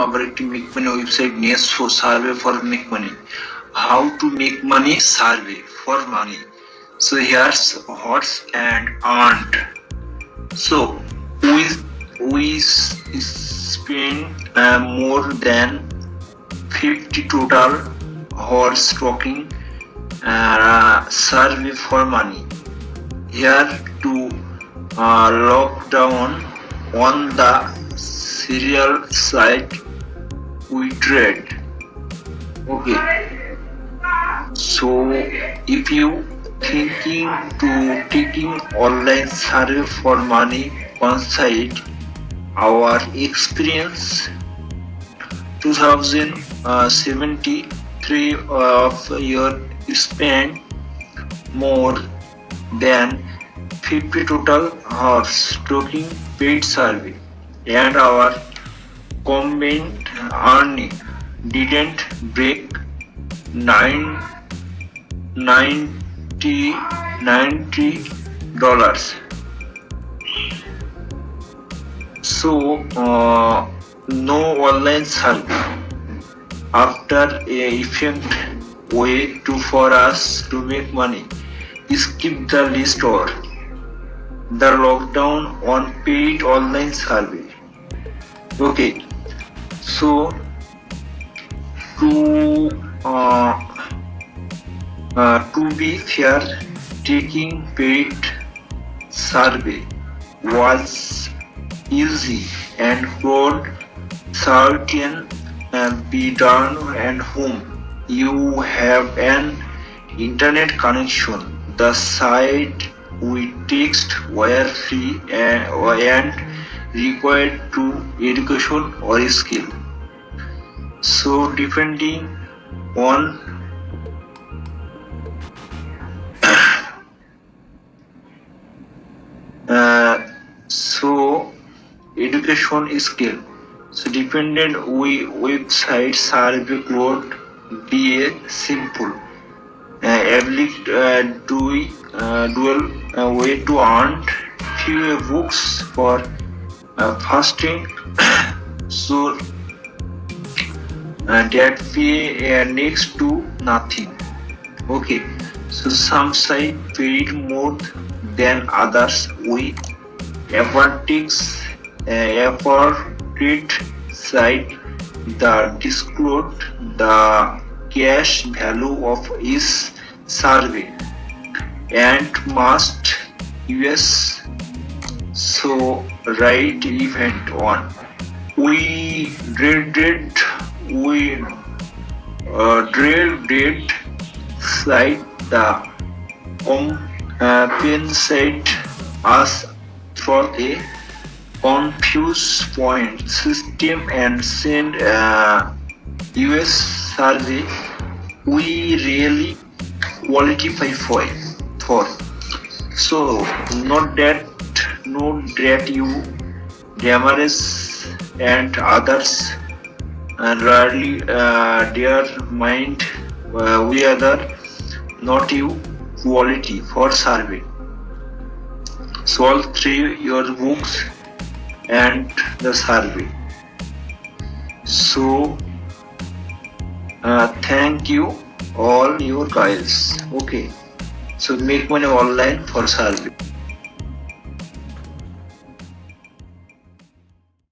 আবার একটি make money website নিয়ে survey for make money, how to make money survey for money. So here's what's and earned. So we spend more than 50 total hours talking survey for money. Here to lock down on the serial site we trade. Okay, so if you thinking to taking online survey for money, consider our experience 2073 of your spend more than 50 total hours talking paid survey, and our combined earning didn't break $90. So no online survey after a effect way to for us to make money. Skip the list or the lockdown on paid online survey. Okay, so to be fair, taking paid survey was easy and could certain be done at home. You have an internet connection. The site we text were free and required to education or skill. So depending on so education skill. So dependent website survey could be a simple dual way to earn few books for fasting. So that pay next to nothing. Okay, so some site paid more than others. We appropriate site that disclose the cash value of each survey and must use so right event on. We dreaded site the compensate us through a confused point system and send US survey we really qualify for. So not that you damage and others and rarely their mind we other not you quality for survey. Solve through your books and the survey. So thank you all your guys. Okay, so make money online for survey.